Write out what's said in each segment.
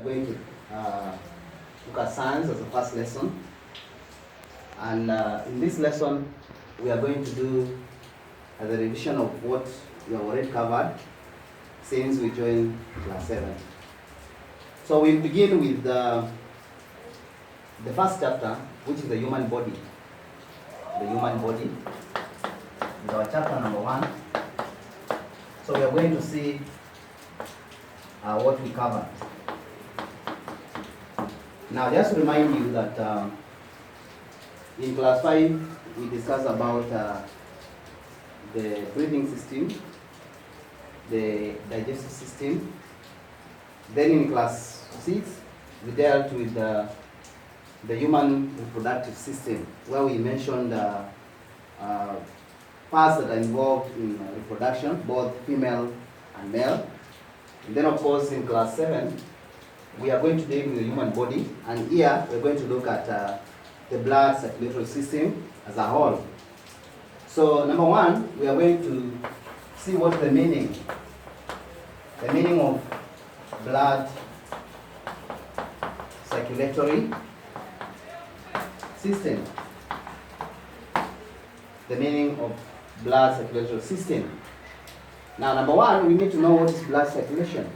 We're going to look at science as the first lesson. And in this lesson, we are going to do the revision of what we have already covered since we joined class 7. So we begin with the first chapter, which is the human body. The human body is our chapter number 1. So we are going to see what we covered. Now, just to remind you that in class 5, we discussed about the breathing system, the digestive system. Then in class 6, we dealt with the human reproductive system, where we mentioned parts that are involved in reproduction, both female and male. And then, of course, in class 7, we are going to deal with the human body, and here we're going to look at the blood circulatory system as a whole. So, number 1, we are going to see what the meaning of blood circulatory system. The meaning of blood circulatory system. Now, number 1, we need to know what is blood circulation.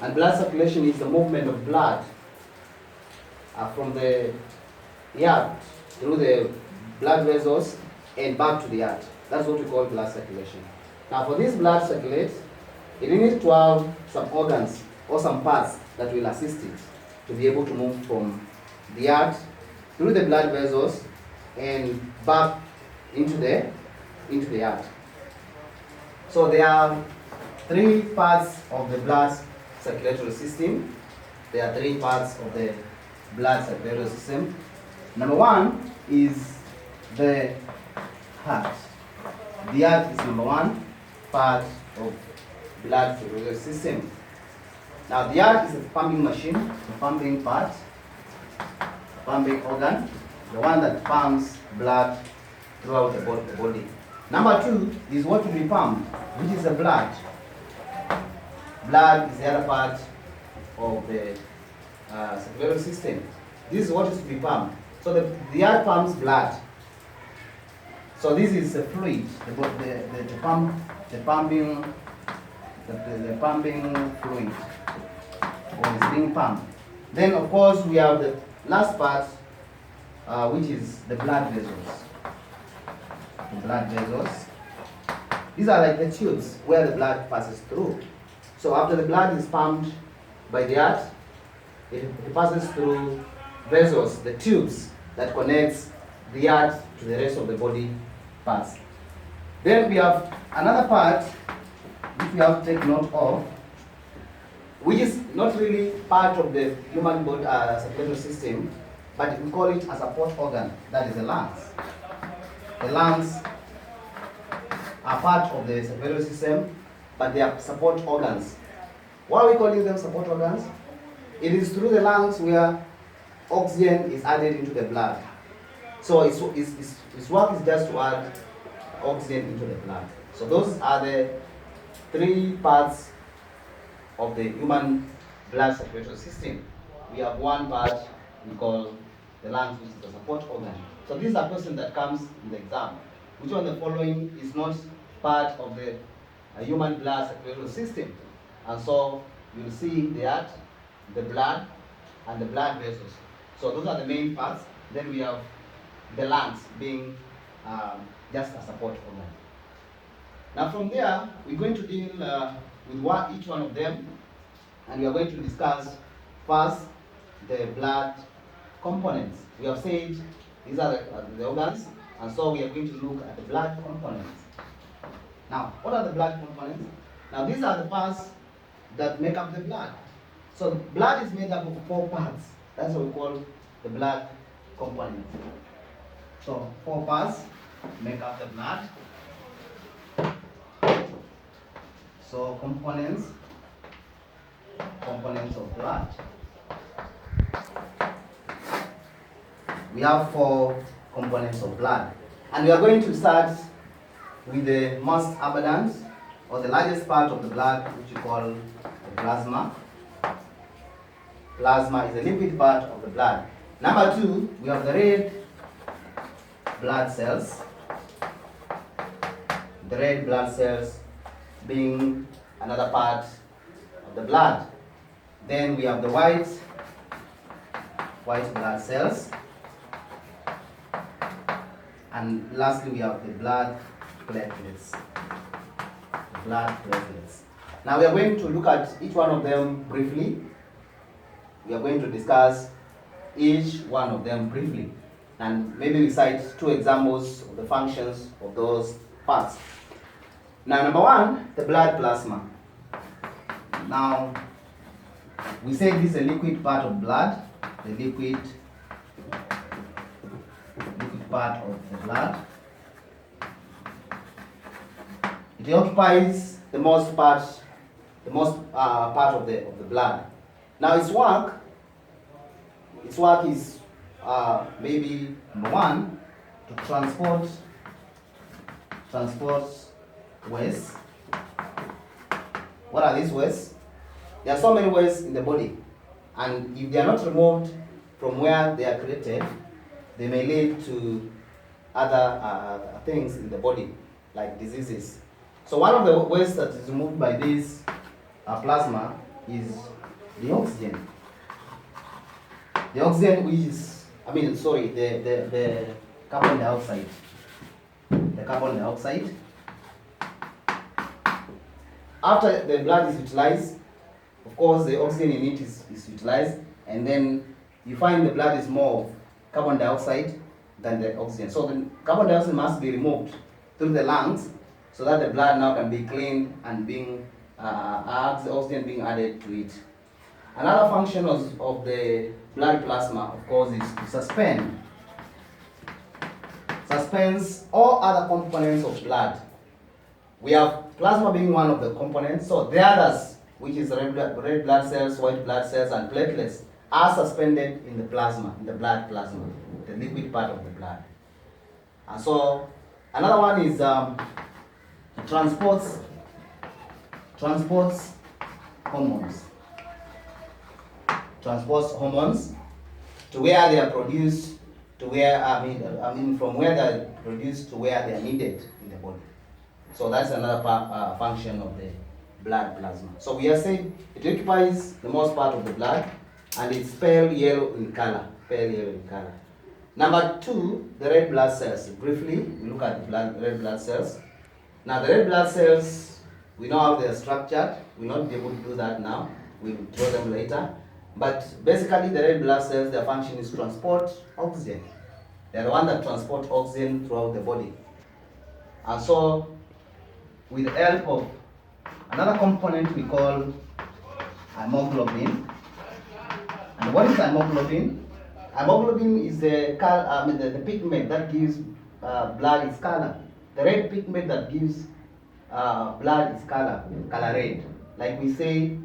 And blood circulation is the movement of blood from the heart through the blood vessels and back to the heart. That's what we call blood circulation. Now, for this blood circulate, it needs to have some organs or some parts that will assist it to be able to move from the heart through the blood vessels and back into the heart. So there are 3 parts of the blood circulatory system. There are 3 parts of the blood circulatory system. Number 1 is the heart. The heart is number 1 part of blood circulatory system. Now the heart is a pumping machine, the pumping part, pumping organ, the one that pumps blood throughout the body. Number 2 is what will be pumped, which is the blood. Blood is the other part of the circulatory system. This is what is to be pumped. So the heart pumps blood. So this is the fluid, the pumping fluid, or is being pumped. Then, of course, we have the last part, which is the blood vessels. The blood vessels. These are like the tubes where the blood passes through. So after the blood is pumped by the heart, it passes through vessels, the tubes that connects the heart to the rest of the body parts. Then we have another part which we have to take note of, which is not really part of the human body circulatory system, but we call it a support organ. That is the lungs. The lungs are part of the circulatory system, but they are support organs. Why are we calling them support organs? It is through the lungs where oxygen is added into the blood. So its work is just to add oxygen into the blood. So those are the 3 parts of the human blood circulatory system. We have one part we call the lungs, which is the support organ. So this is a question that comes in the exam. Which one of the following is not part of the human blood circulatory system? And so you'll see the heart, the blood, and the blood vessels. So those are the main parts. Then we have the lungs being just a support organ. Now from there, we're going to deal with each one of them, and we are going to discuss first the blood components. We have said these are the organs, and so we are going to look at the blood components. Now, what are the blood components? Now, these are the parts that make up the blood. So, blood is made up of 4 parts. That's what we call the blood components. So, 4 parts make up the blood. So, components of blood. We have 4 components of blood. And we are going to start with the most abundant or the largest part of the blood, which we call the plasma. plasma is a liquid part of the blood. Number 2, we have the red blood cells. The red blood cells being another part of the blood. Then we have the white blood cells. And lastly, we have the blood platelets. Now we are going to look at each one of them briefly. We are going to discuss each one of them briefly. And maybe we cite 2 examples of the functions of those parts. Now, number 1, the blood plasma. Now, we say this is a liquid part of blood, the liquid part of the blood. It occupies the most part of the blood. Now, its work is maybe number 1, to transport waste. What are these wastes? There are so many wastes in the body, and if they are not removed from where they are created, they may lead to other things in the body, like diseases. So one of the wastes that is removed by this plasma is the oxygen. The oxygen, which is, the carbon dioxide. The carbon dioxide. After the blood is utilized, of course, the oxygen in it is utilized, and then you find the blood is more of carbon dioxide than the oxygen. So the carbon dioxide must be removed through the lungs so that the blood now can be cleaned and being the oxygen being added to it. Another function of the blood plasma, of course, is to suspends all other components of blood. We have plasma being one of the components, so the others, which is red blood cells, white blood cells, and platelets, are suspended in the plasma, in the blood plasma, the liquid part of the blood. And so another one is transports hormones. Transports hormones to where they are produced, to where from where they are produced to where they are needed in the body. So that's another function of the blood plasma. So we are saying it occupies the most part of the blood, and it's pale yellow in color. Number 2, the red blood cells. Briefly, we look at the red blood cells. Now the red blood cells, we know how they are structured. We'll not be able to do that now. We'll draw them later. But basically, the red blood cells, their function is to transport oxygen. They're the one that transport oxygen throughout the body. And so, with the help of another component we call hemoglobin. And what is hemoglobin? Hemoglobin is the pigment that gives blood its color. The red pigment that gives blood its color red. Like we say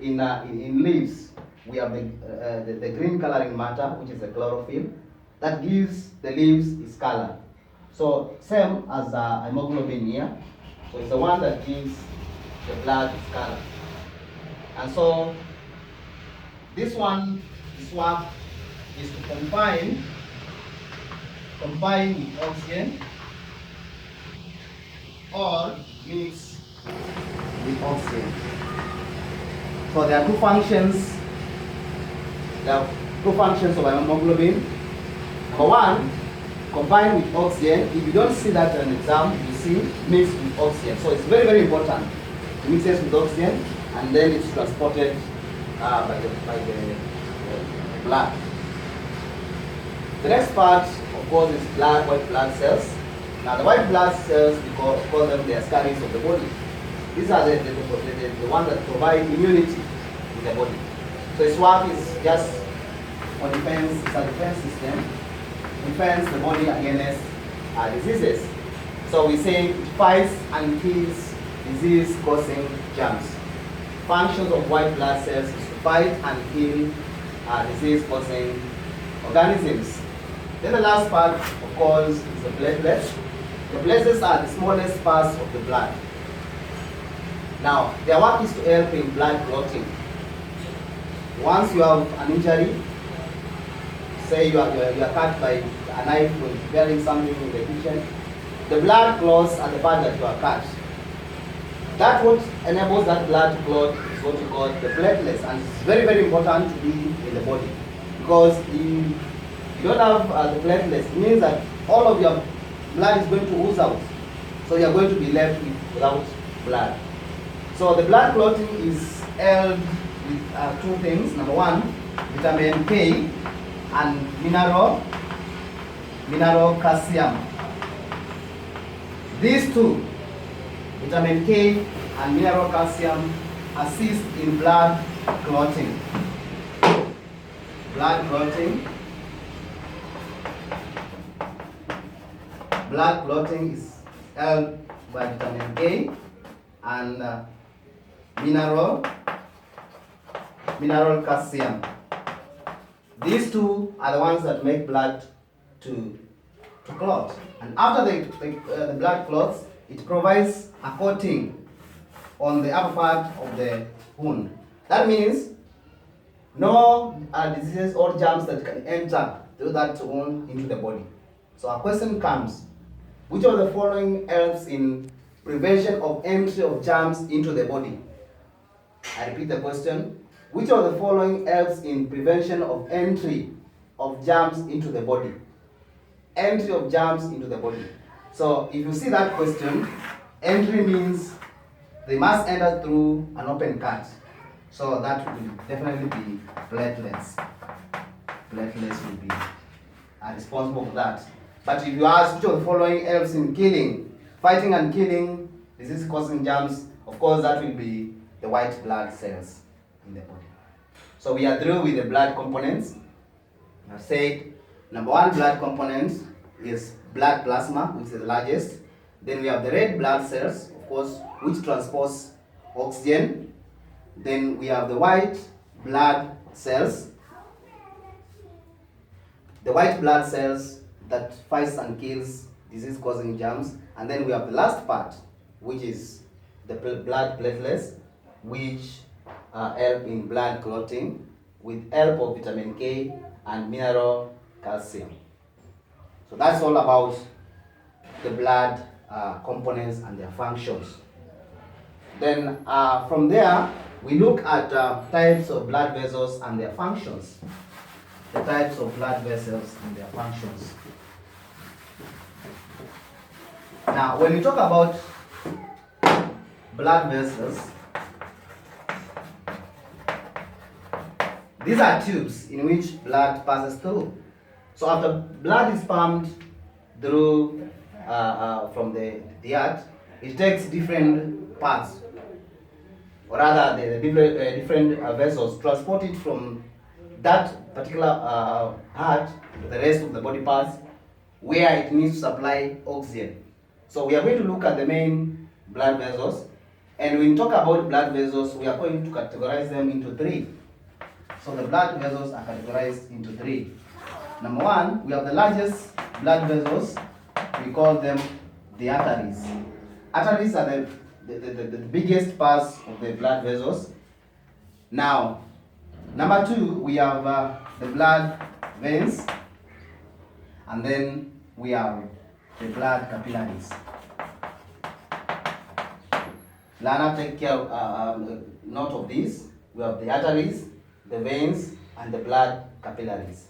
in leaves, we have the green coloring matter, which is the chlorophyll, that gives the leaves its color. So same as hemoglobin here. So it's the one that gives the blood its color. And so this work is to combine with oxygen or mix with oxygen. So there are two functions. There are two functions of hemoglobin. Number 1, combine with oxygen. If you don't see that in an exam, you see mix with oxygen. So it's very, very important to mix it with oxygen, and then it's transported by the blood. The next part, of course, is white blood cells. Now the white blood cells, we call them the capillaries of the body. These are the ones that provide immunity in the body. So its work is just on defense. It's a defense system. Defends the body against diseases. So we say it fights and kills disease-causing germs. Functions of white blood cells is to fight and kill disease-causing organisms. Then the last part, of course, is the platelets. The platelets are the smallest parts of the blood. Now, their work is to help in blood clotting. once you have an injury, say you are cut by a knife when preparing something in the kitchen, the blood clots at the part that you are cut. That what enables that blood to clot is what we call the platelets, and it's very, very important to be in the body, because if you don't have the platelets, it means that all of your blood is going to ooze out, so you are going to be left without blood. So the blood clotting is held with two things. Number one, vitamin K and mineral calcium. These two, vitamin K and mineral calcium, assist in blood clotting. Blood clotting. Blood clotting is held by vitamin K and mineral calcium. These two are the ones that make blood to clot. And after the blood clots, it provides a coating on the upper part of the wound. That means no diseases or germs that can enter through that wound into the body. So a question comes, which of the following helps in prevention of entry of germs into the body? I repeat the question. Which of the following helps in prevention of entry of germs into the body? Entry of germs into the body. So if you see that question, entry means they must enter through an open cut. So that will definitely be platelets. Platelets will be responsible for that. But if you ask which of the following helps in killing, fighting and killing disease-causing germs, of course that will be the white blood cells in the body. So we are through with the blood components. I've said number one blood component is blood plasma, which is the largest. Then we have the red blood cells, of course, which transports oxygen. Then we have the white blood cells. The white blood cells that fights and kills disease-causing germs. And then we have the last part, which is the blood platelets, which help in blood clotting with help of vitamin K and mineral calcium. So that's all about the blood components and their functions. Then from there, we look at types of blood vessels and their functions. The types of blood vessels and their functions. Now, when we talk about blood vessels, these are tubes in which blood passes through. So after blood is pumped through from the heart, it takes different parts, or rather the different vessels, transport it from that particular heart to the rest of the body parts where it needs to supply oxygen. So we are going to look at the main blood vessels, and when we talk about blood vessels, we are going to categorize them into three. So the blood vessels are categorized into three. Number one, we have the largest blood vessels. We call them the arteries. Arteries are the biggest parts of the blood vessels. Now, number two, we have the blood veins, and then we have the blood capillaries. Lana, take care note of this. We have the arteries, the veins, and the blood capillaries.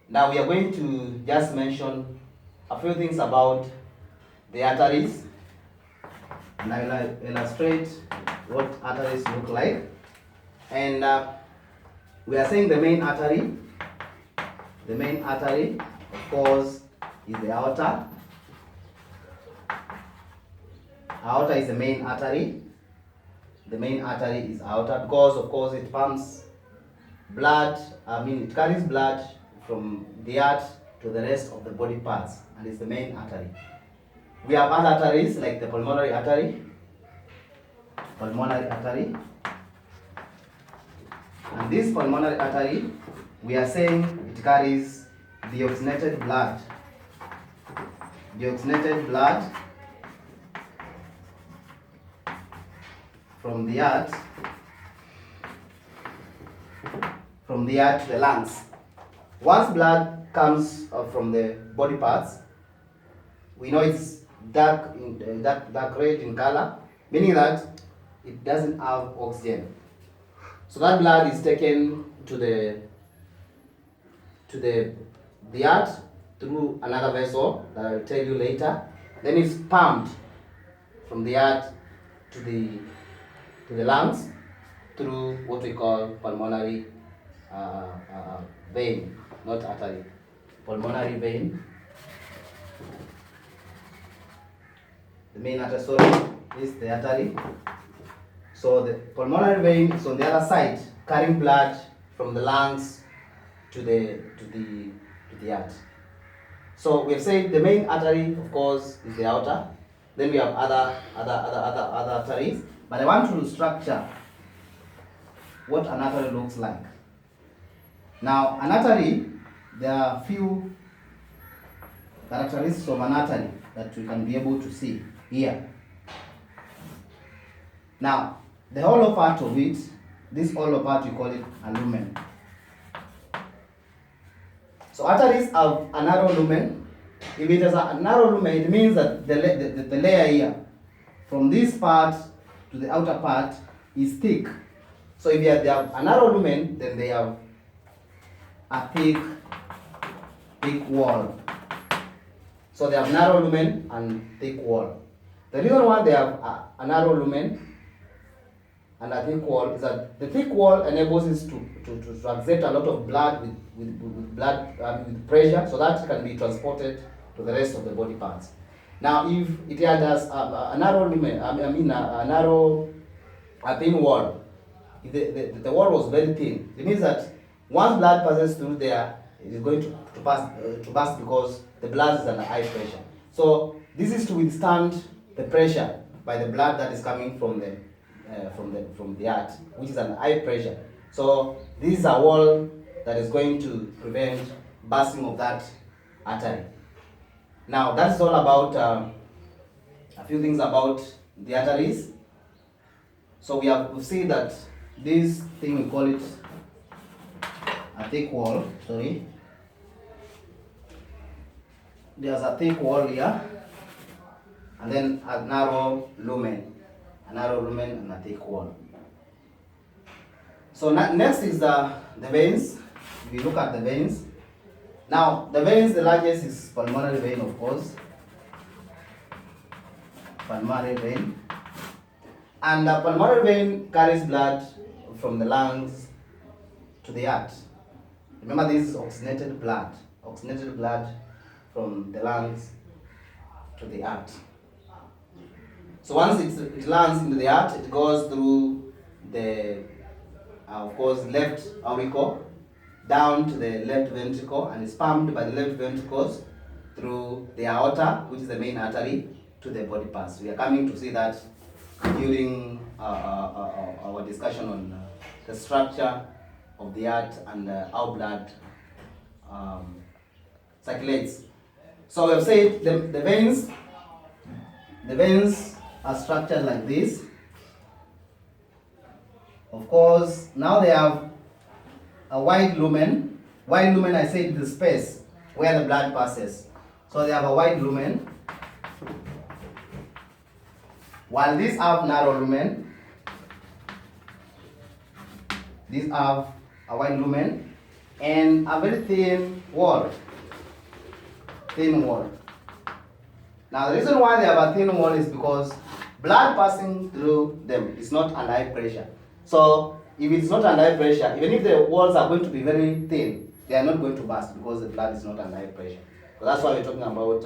Now we are going to just mention a few things about the arteries, and I will illustrate what arteries look like. And we are saying the main artery. The main artery, of course, is the aorta. Aorta is the main artery. The main artery is aorta because, of course, it pumps blood. It carries blood from the heart to the rest of the body parts, and it's the main artery. We have other arteries like the pulmonary artery. Pulmonary artery. And this pulmonary artery, we are saying it carries deoxygenated blood. Deoxygenated blood from the heart from the heart to the lungs. Once blood comes from the body parts, we know it's dark red in color, meaning that it doesn't have oxygen. So that blood is taken to the heart through another vessel that I will tell you later. Then it's pumped from the heart to the lungs through what we call pulmonary vein, not artery. Pulmonary vein. The main artery, sorry, is the artery. So the pulmonary vein is on the other side, carrying blood from the lungs to the heart. So we have said the main artery, of course, is the aorta. Then we have other arteries. But I want to structure what an artery looks like. Now, an artery, there are few characteristics of an artery that we can be able to see here. Now, the hollow part of it, this hollow part, we call it a lumen. So arteries have a narrow lumen. If it has a narrow lumen, it means that the layer here, from this part to the outer part, is thick. So if they have a narrow lumen, then they have a thick wall. So they have narrow lumen and thick wall. The reason why they have a narrow lumen and a thick wall is that the thick wall enables us to accept a lot of blood with pressure, so that can be transported to the rest of the body parts. Now, if it has a narrow lumen, a thin wall, if the wall was very thin, it means that once blood passes through there, it is going to burst because the blood is under high pressure. So this is to withstand the pressure by the blood that is coming from the heart, which is under high pressure. So this is a wall that is going to prevent bursting of that artery. Now that's all about a few things about the arteries. So we've seen that this thing, we call it a thick wall. Sorry, there's a thick wall here, and then a narrow lumen and a thick wall. So next is the veins. We look at the veins. Now the veins, the largest is pulmonary vein, of course. Pulmonary vein. And the pulmonary vein carries blood from the lungs to the heart. Remember, this is oxygenated blood from the lungs to the heart. So once it lands into the heart, it goes through the, of course, left auricle down to the left ventricle, and is pumped by the left ventricles through the aorta, which is the main artery, to the body parts. We are coming to see that during our discussion on the structure of the heart and how blood circulates. So we have said the veins are structured like this. Of course, now they have a wide lumen. Wide lumen, I said, the space where the blood passes. So they have a wide lumen. While these have narrow lumen, these have a wide lumen and a very thin wall. Now the reason why they have a thin wall is because blood passing through them is not under high pressure. So if it's not under high pressure, even if the walls are going to be very thin, they are not going to burst because the blood is not under high pressure. So that's why we're talking about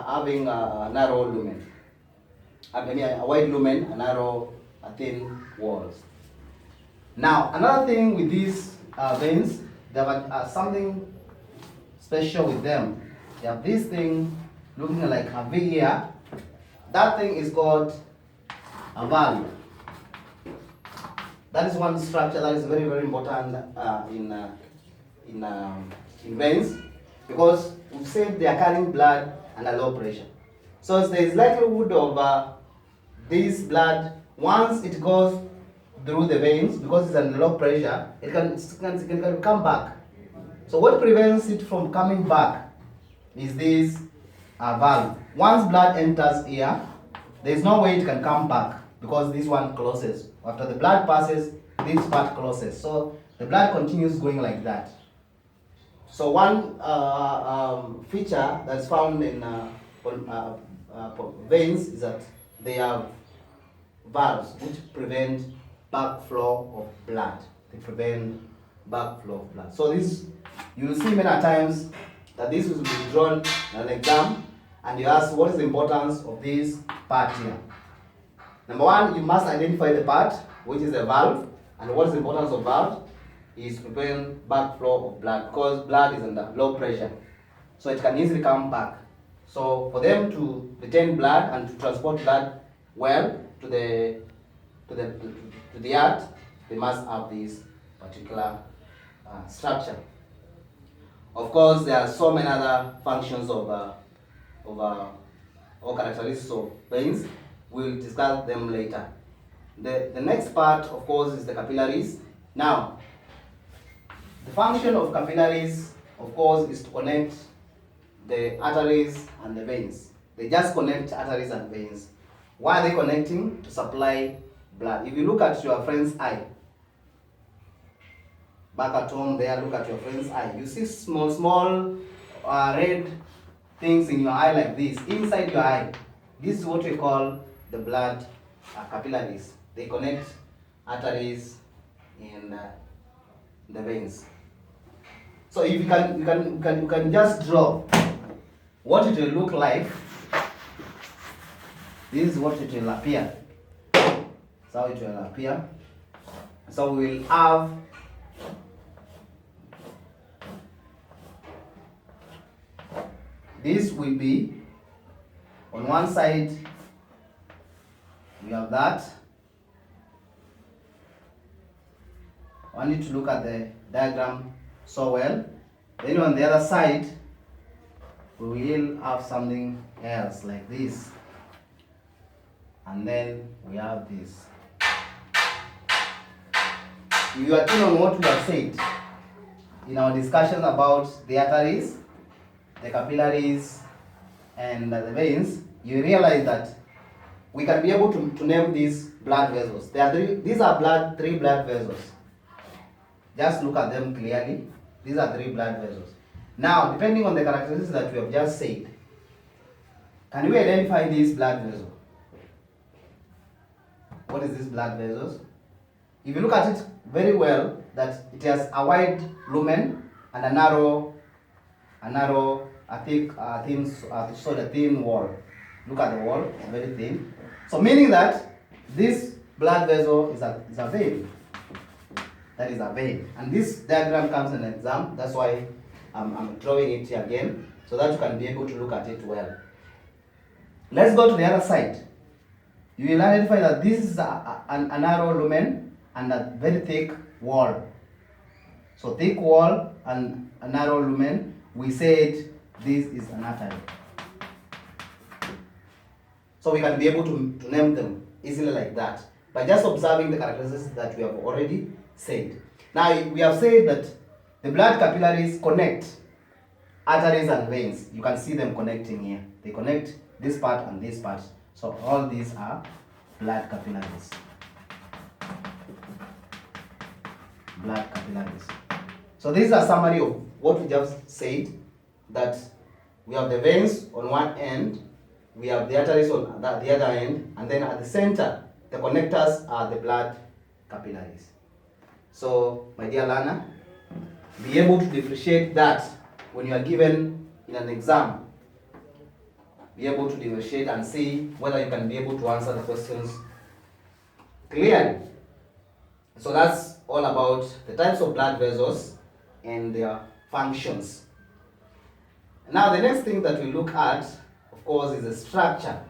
having a narrow lumen. A wide lumen, a thin walls. Now, another thing with these veins, they have something special with them. They have this thing looking like a V here. That thing is called a valve. That is one structure that is very, very important in veins, because we've said they are carrying blood under low pressure. So there is likelihood of this blood, once it goes through the veins, because it's under low pressure, it can come back. So what prevents it from coming back is this valve. Once blood enters here, there is no way it can come back because this one closes. After the blood passes, this part closes. So the blood continues going like that. So one feature that's found in veins is that they have valves which prevent backflow of blood. They prevent backflow of blood. So this, you will see many times that this will be drawn in an exam, and you ask what is the importance of this part here. Number one, you must identify the part which is a valve, and what is the importance of valve is to prevent backflow of blood, because blood is under low pressure, so it can easily come back. So for them to retain blood and to transport blood well to the heart, they must have this particular structure. Of course, there are so many other functions or characteristics of veins. We'll discuss them later. The next part, of course, is the capillaries. Now, the function of capillaries, of course, is to connect the arteries and the veins. They just connect arteries and veins. Why are they connecting? To supply blood. If you look at your friend's eye, back at home there, look at your friend's eye. You see small red things in your eye like this, inside your eye. This is what we call the blood capillaries. They connect arteries and the veins. So if you can just draw what it will look like. This is what it will appear. That's how it will appear. So we will have this will be on one side, we have that. I need to look at the diagram so well. Then on the other side, we will have something else like this. And then we have this. If you are keen on what we have said in our discussion about the arteries, the capillaries, and the veins, you realize that we can be able to name these blood vessels. These are three blood vessels. Just look at them clearly. These are three blood vessels. Now, depending on the characteristics that we have just said, can we identify this blood vessel? What is this blood vessels? If you look at it very well, that it has a wide lumen and a narrow, thin wall. Look at the wall, it's very thin. So meaning that this blood vessel is a vein. That is a vein. And this diagram comes in an exam. That's why I'm drawing it here again, so that you can be able to look at it well. Let's go to the other side. You will identify that this is a narrow lumen and a very thick wall. So thick wall and a narrow lumen, we said this is an artery. So we can be able to name them easily like that by just observing the characteristics that we have already said. Now we have said that the blood capillaries connect arteries and veins. You can see them connecting here. They connect this part and this part. So all these are blood capillaries. Blood capillaries. So this is a summary of what we just said, that we have the veins on one end, we have the arteries on the other end, and then at the center, the connectors are the blood capillaries. So, my dear learner, be able to differentiate that when you are given in an exam. Be able to differentiate and see whether you can be able to answer the questions clearly. So that's all about the types of blood vessels and their functions. Now the next thing that we look at, of course, is the structure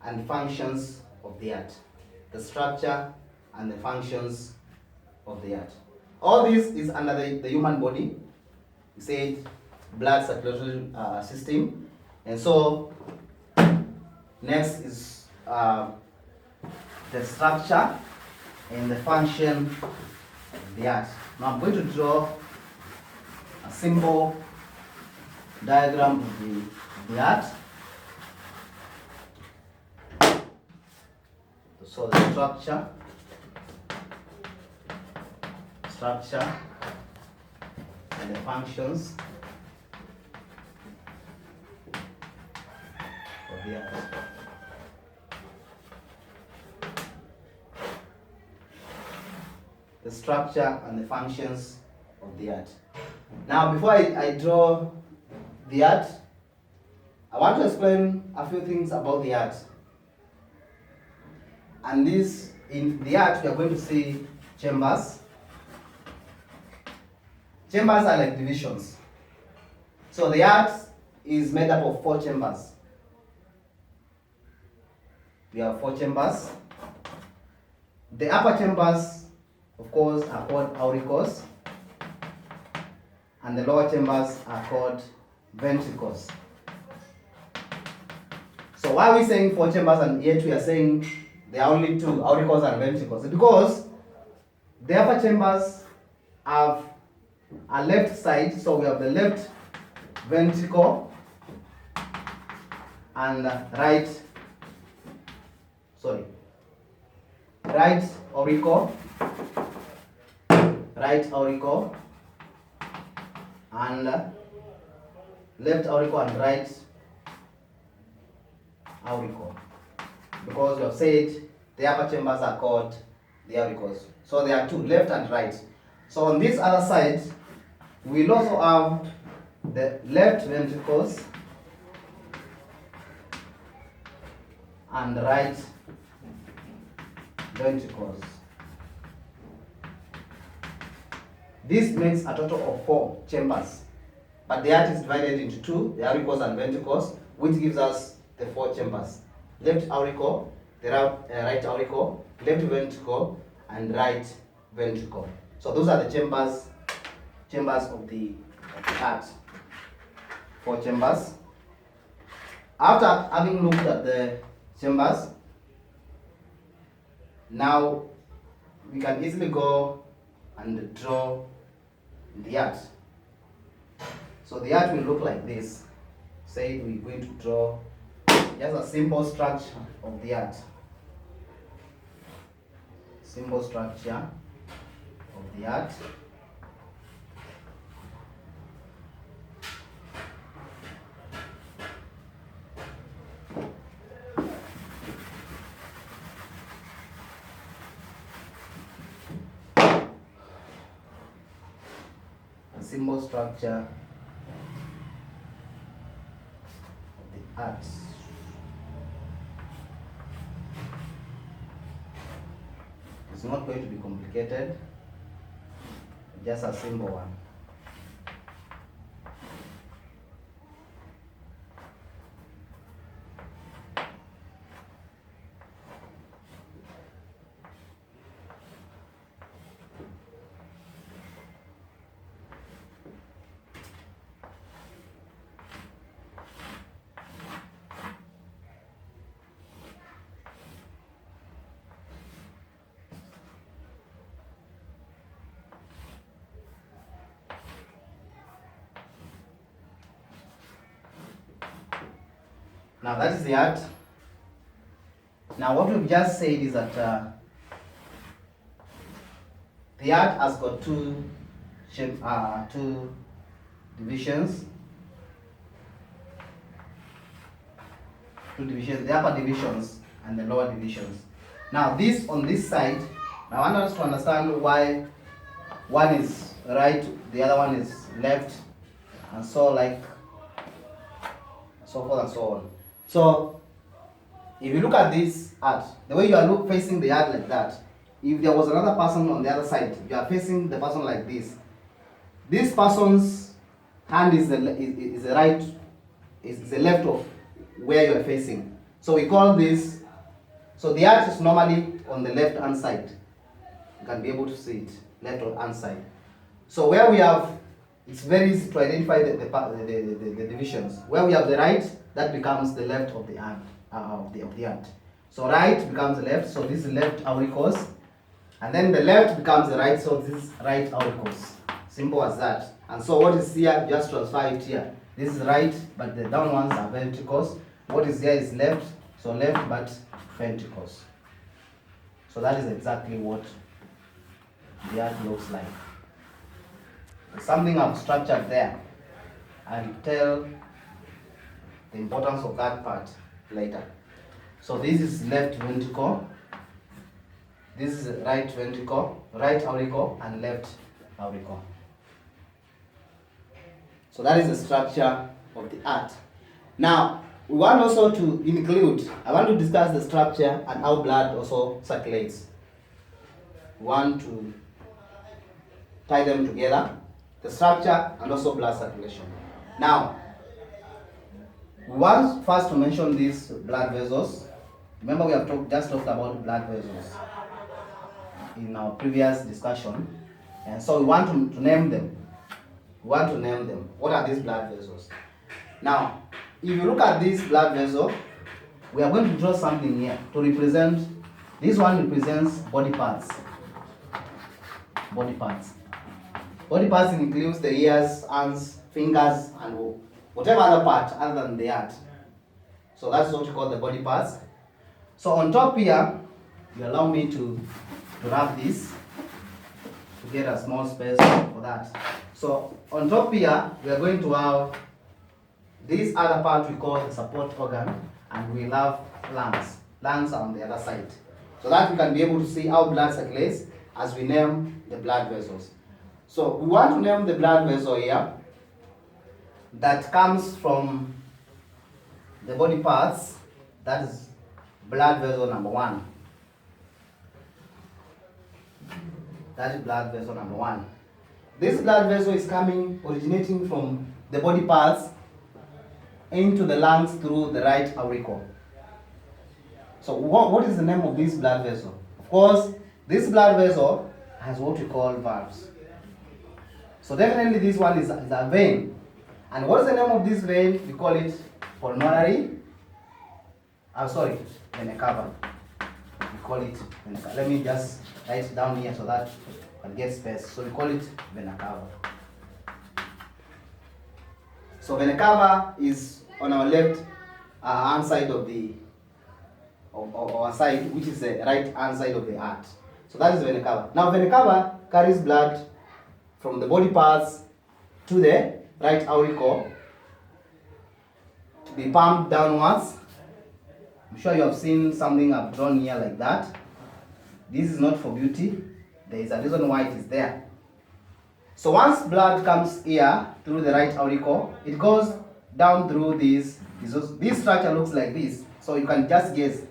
and functions of the heart. The structure and the functions of the heart. All this is under the human body. We say blood circulatory system. And so next is the structure in the function of the art. Now I'm going to draw a simple diagram of the art. So the structure and the functions of the art. The structure and the functions of the art. Now before I draw the art, I want to explain a few things about the art. And this, in the art, we are going to see chambers. Chambers are like divisions. So the art is made up of 4 chambers. We have 4 chambers. The upper chambers, of course, are called auricles, and the lower chambers are called ventricles. So why are we saying 4 chambers and yet we are saying there are only 2, auricles and ventricles? Because the upper chambers have a left side, so we have the left ventricle and right auricle, and left auricle and right auricle, because we have said the upper chambers are called the auricles. So there are 2, left and right. So on this other side, we'll also have the left ventricles and right ventricles. This makes a total of 4 chambers, but the art is divided into 2, the auricles and ventricles, which gives us the 4 chambers: left auricle, the right auricle, left ventricle, and right ventricle. So those are the chambers of the art. 4 chambers. After having looked at the chambers, now we can easily go and draw the art. So the art will look like this. Say we're going to draw just a simple structure of the art. Simple structure of the art. Symbol structure of the art. It's not going to be complicated, just a simple one. Now that is the art. Now what we've just said is that the art has got two divisions. The upper divisions and the lower divisions. Now this on this side, I want us to understand why one is right, the other one is left, and so forth and so on. So if you look at this art, the way you are facing the art like that, if there was another person on the other side, you are facing the person like this. This person's hand is the left of where you are facing. So we call this, so the art is normally on the left hand side. You can be able to see it, left hand side. So where we have, it's very easy to identify the divisions. Where we have the right, that becomes the left of the art, of the art. So right becomes the left, so this is left auricles, And then the left becomes the right, so this is right auricles. Simple as that. And so what is here, just transfer it here. This is right, but the down ones are ventricles. What is here is left, so left but ventricles. So that is exactly what the heart looks like. There's something I've structured there. I'll tell the importance of that part later. So this is left ventricle, this is right ventricle, right auricle and left auricle. So that is the structure of the heart. Now, we want also to include, I want to discuss the structure and how blood also circulates. We want to tie them together, the structure and also blood circulation. Now, we want first to mention these blood vessels. Remember we have just talked about blood vessels in our previous discussion. And so we want to name them. We want to name them. What are these blood vessels? Now, if you look at this blood vessel, we are going to draw something here to represent, this one represents body parts. Body parts. Body parts includes the ears, hands, fingers, and whatever other part other than the heart. So that's what we call the body parts. So on top here, you allow me to wrap this to get a small space for that. So on top here, we are going to have this other part we call the support organ, and we have lungs. Lungs are on the other side. So that we can be able to see how blood circulates as we name the blood vessels. So we want to name the blood vessel here that comes from the body parts. That is blood vessel number 1. That is blood vessel number 1. This blood vessel is originating from the body parts into the lungs through the right auricle. So what is the name of this blood vessel? Of course, this blood vessel has what we call valves. So definitely this one is a vein. And what is the name of this vein? We call it pulmonary. Vena cava. We call it vena cava. Let me just write it down here so that I can get space. So we call it vena cava. So vena cava is on our left hand side of our side, which is the right hand side of the heart. So that is vena cava. Now vena cava carries blood from the body parts to the right auricle to be pumped downwards. I'm sure you have seen something I've drawn here like that. This is not for beauty. There is a reason why it is there. So once blood comes here through the right auricle, it goes down through this structure looks like this. So you can just guess